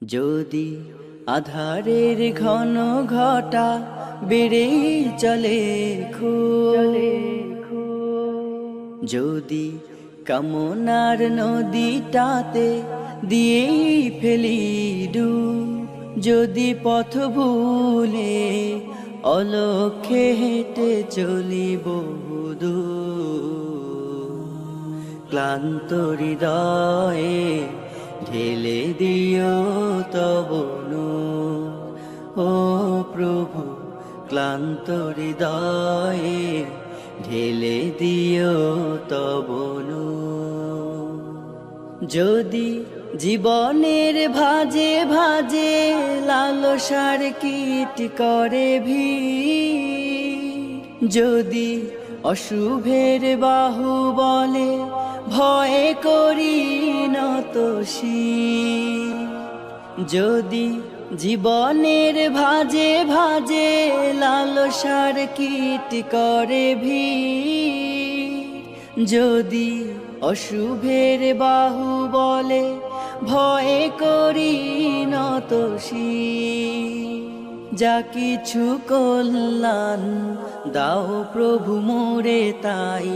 যদি আধারের ঘন ঘটা বেড়ে চলে যদি কামনার নদীটাতে দিয়ে ফেলি ডুব, যদি পথ ভুলে অলক্ষ্যে হেঁটে চলি বহুদূর, ক্লান্ত হৃদয়ে ঢেলে দিও তব নূর। ও প্রভু, ক্লান্ত হৃদয়ে ঢেলে দিও তব নূর। যদি জীবনের ভাজে ভাজে লালসার কীট করে ভিড়, যদি অশুভের বাহু বলে ভয় করি নত শির, যদি জীবনের ভাজে ভাজে লালসার কীট করে ভিড়, যদি অশুভের বাহু বলে ভয় করি নত শির, যা কিছু কল্যাণ দাও প্রভু মোরে তাই,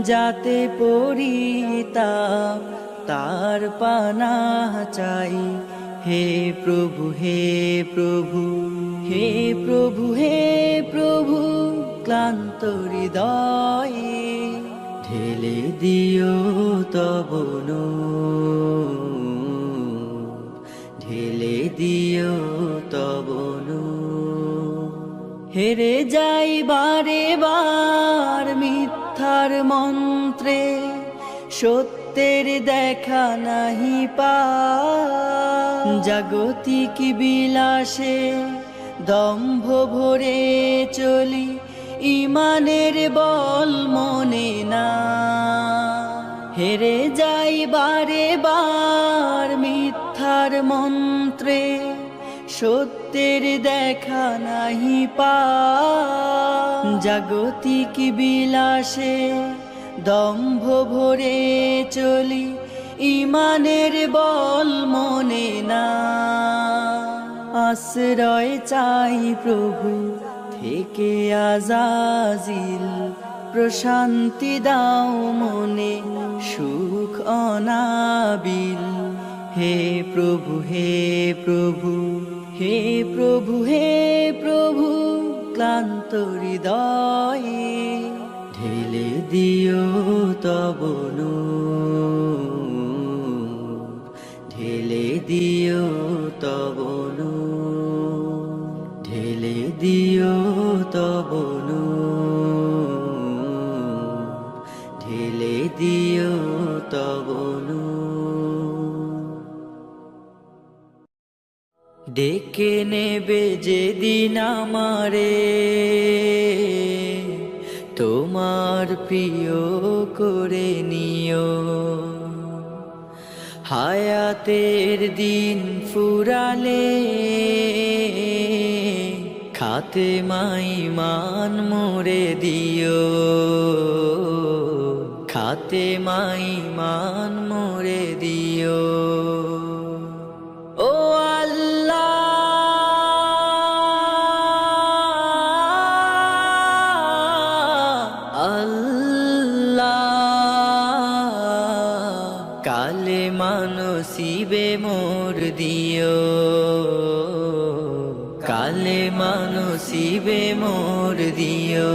যাতে পরিতাপ তার পানাহ চাই। হে প্রভু, হে প্রভু, হে প্রভু, হে প্রভু, ক্লান্ত হৃদয়ে ঢেলে দিও তব নূর, ঢেলে দিও তব নূর। হেরে যাই বারে বার মিথ্যার মন্ত্রে, সত্যের দেখা নাহি পাই, জাগতিক বিলাসে দম্ভ ভরে চলি, ইমানের বল মনে না। হেরে যাই বারে বার মিথ্যার মন্ত্রে, সত্যের দেখা নাহি পাই, জাগতিক বিলাসে দম্ভ ভরে চলি, ইমানের বল মনে না। আশ্রয় চাই প্রভু থেকে আজাজিল, প্রশান্তি দাও মনে সুখ অনাবিল। হে প্রভু, হে প্রভু, হে প্রভু, হে প্রভু, ক্লান্ত হৃদয়ে ঢেলে দিও তব নূর, ঢেলে দিও তব নূর, ঢেলে দিও তব নূর, ঢেলে দিও তব নূর। ডেকে নেবে যেদিন আমারে তোমার প্রিয় করে নিও, হায়াতের দিন ফুরালে খাতে মাইমান মোরে দিও, খাতে মাইমান মোরে দিও। ও আল্লাহ, কালে মানসিবে মোর দিও, কালে মানসিবে মোর দিও।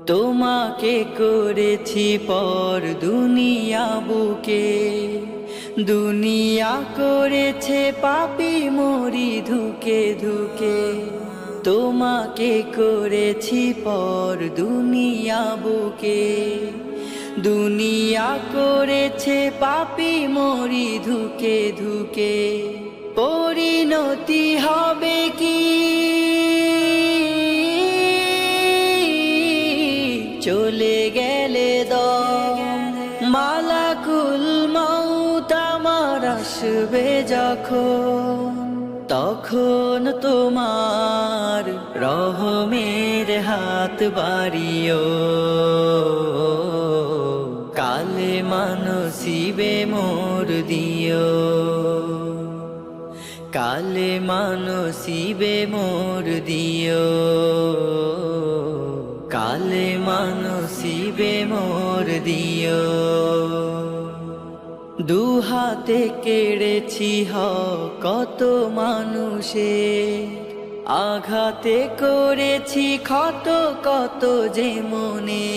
তোমাকে করেছি পর দুনিয়া বুকে, দুনিয়া করেছে পাপী মরি ধুকে ধুকে। তোমাকে করেছি পর দুনিয়া বুকে, দুনিয়া করেছে পাপী মরি ধুকে ধুকে। পরিণতি হবে কি চলে গেলে মালাকুল মউত আমার আসবে যখন, তখন তোমার রহমের হাত বাড়িও, কালে মানসিবে মোর দিও। দিও, কালে মানসিবে মোর দিও, কালে মানসিবে মোর দিও। দুহাতে কেড়েছি কত মানুষে, আঘাতে করেছি ক্ষত কত যে মনে।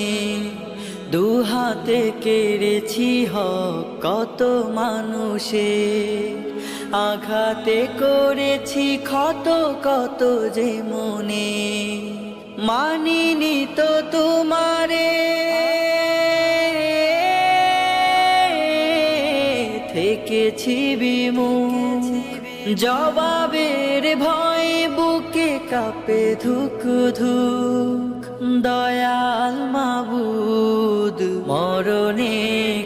দুহাতে কেড়েছি কত মানুষে, আঘাতে করেছি ক্ষত কত যে মনে। মানিনি তো তোমারে, থেকেছি বিমুখ, জবাবের ভয় বুকে কাঁপে ধুক ধুক। দয়াল মাবুদ মরণে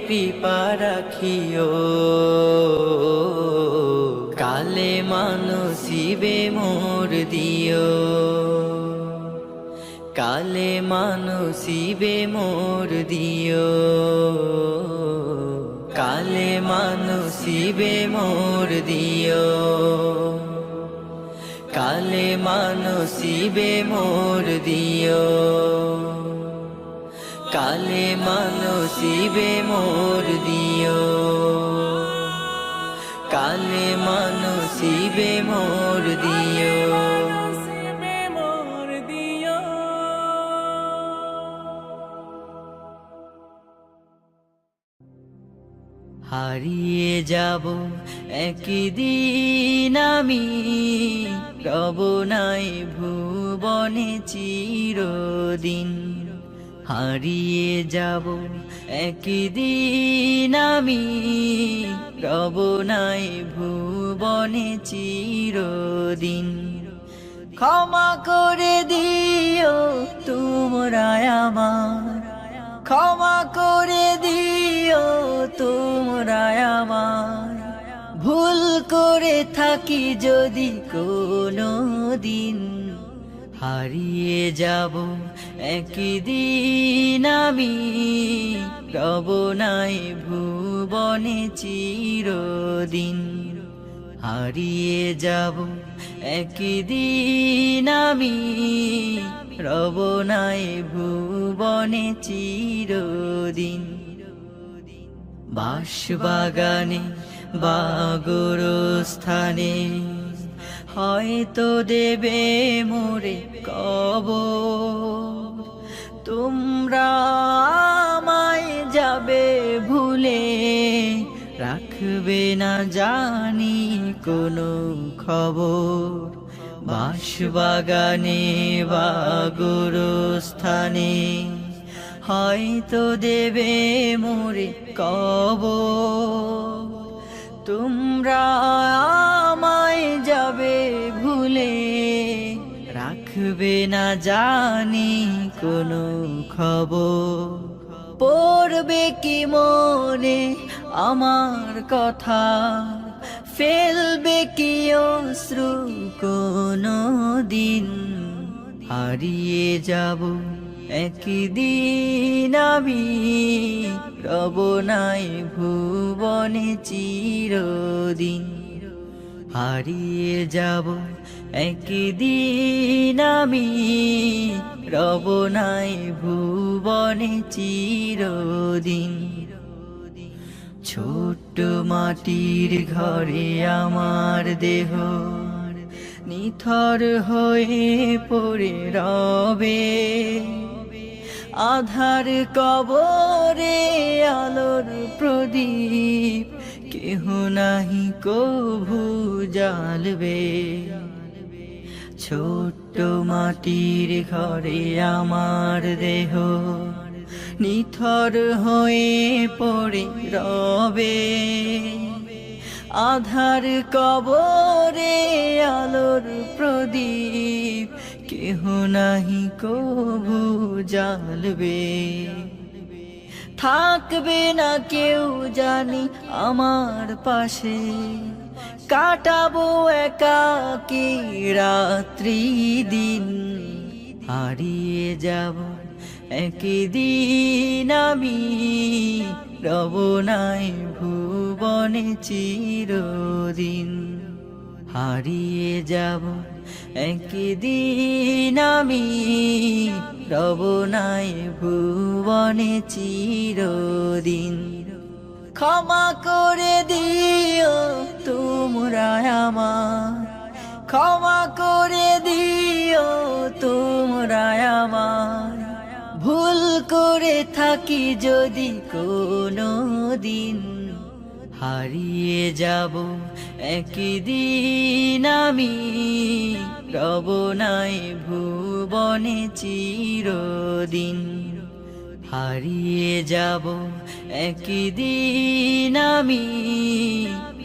কৃপা রাখিও, কালে মানসিবে মোর দিও, কালে মানসিবে মোর দিও, কালে মানসিবে মোর দিও, কালে মানসিবে মোর দিও, কালে মানসিবে মোর দিও, কালে মানসিবে মোর দিও। হারিয়ে যাব একদিন আমি, রব নাই ভুবনে চিরদিন। হারিয়ে যাব একদিন আমি, রব নাই ভুবনে চিরদিন। ক্ষমা করে দিও তোমরা আমার, ক্ষমা করে দিও তোমরা আমার। ভুল করে থাকি যদি কোনো দিন, হারিয়ে যাব একদিন আমি, রব নাই ভুবনে চিরদিন। হারিয়ে যাব একদিন আমি, রব নাই ভুবনে চিরদিন। বাঁশবাগানে বা গোরস্থানে হয়তো দেবে মোরে কবর, তোমরা আমায় যাবে ভুলে, রাখবে না জানি কোনো খবর। বাঁশবাগানে বা গোরস্থানে হয়তো দেবে মোরে কবর, তোমরা আমায় যাবে ভুলে, রাখবে না জানি কোনো খবর। পড়বে কি মনে আমার কথা, ফেলবে কি অশ্রু কোনো দিন। হারিয়ে যাব একদিন আমি, রব নাই ভুবনে চিরদিন। হারিয়ে যাব একদিন আমি, রব নাই ভুবনে চিরদিন। ছোট্ট মাটির ঘরে আমার দেহ নিথর হয়ে পড়ে রবে, আধার কবরে আলোর প্রদীপ কেহ নাহি কভু জ্বালবে। ছোট্ট মাটির ঘরে আমার দেহ নিথর হয়ে পড়ে রবে, আধার কবরে আলোর প্রদীপ কেহ নাহি কভু জ্বালবে। থাকবে না কেউ জানি আমার পাশে, কাটাবো একাকী রাত্রি দিন। হারিয়ে যাব একদিন আমি, রব নাই ভুবনে চিরদিন। হারিয়ে যাব একদিন আমি, রব নাই ভুবনে চিরদিন। ক্ষমা করে দিও তোমরা আমার, ক্ষমা করে দিও তোমরা আমার, ভুল করে থাকি যদি কোনো দিন। হারিয়ে যাব একদিন আমি, রব নাই ভুবনে চিরদিন। হারিয়ে যাব একদিন আমি,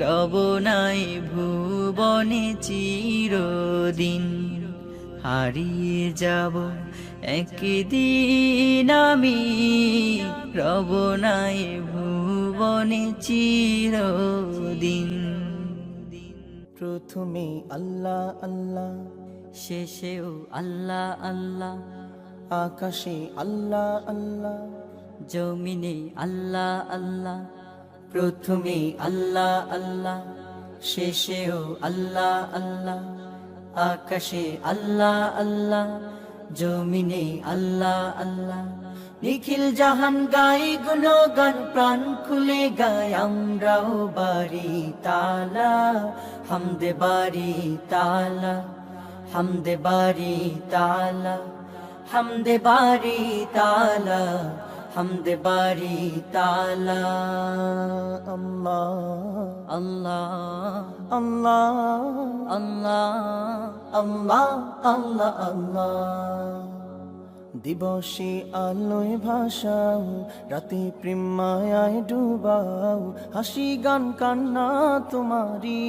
রব নাই ভুবনে চিরদিন। হারিয়ে যাব একদিন আমি, রব নাই ভুবনে চিরদিন। প্রথমে আল্লাহ আল্লাহ, শেষেও আল্লাহ আল্লাহ, আকাশে আল্লাহ আল্লাহ, জমিনে আল্লাহ আল্লাহ। প্রথমে আল্লাহ আল্লাহ, শেষেও আল্লাহ আল্লাহ, আকাশে আল্লাহ আল্লাহ, জমিনে আল্লাহ আল্লাহ। নিখিল জাহান গাই গুণগান, প্রাণ খুলে গাই আমরাও বাড়ি তালা। হামদে বাড়ি তালা, হামদে বাড়ি তালা, হামদে বাড়ি তালা, হামদে বাড়ি তালা। আল্লাহ আল্লাহ আল্লাহ আল্লাহ আল্লাহ আল্লাহ আল্লাহ। দিবসে আলোয় ভাসাও, রাতে প্রেম মায়ায় ডুবাও, হাসি গান কান্না তোমারি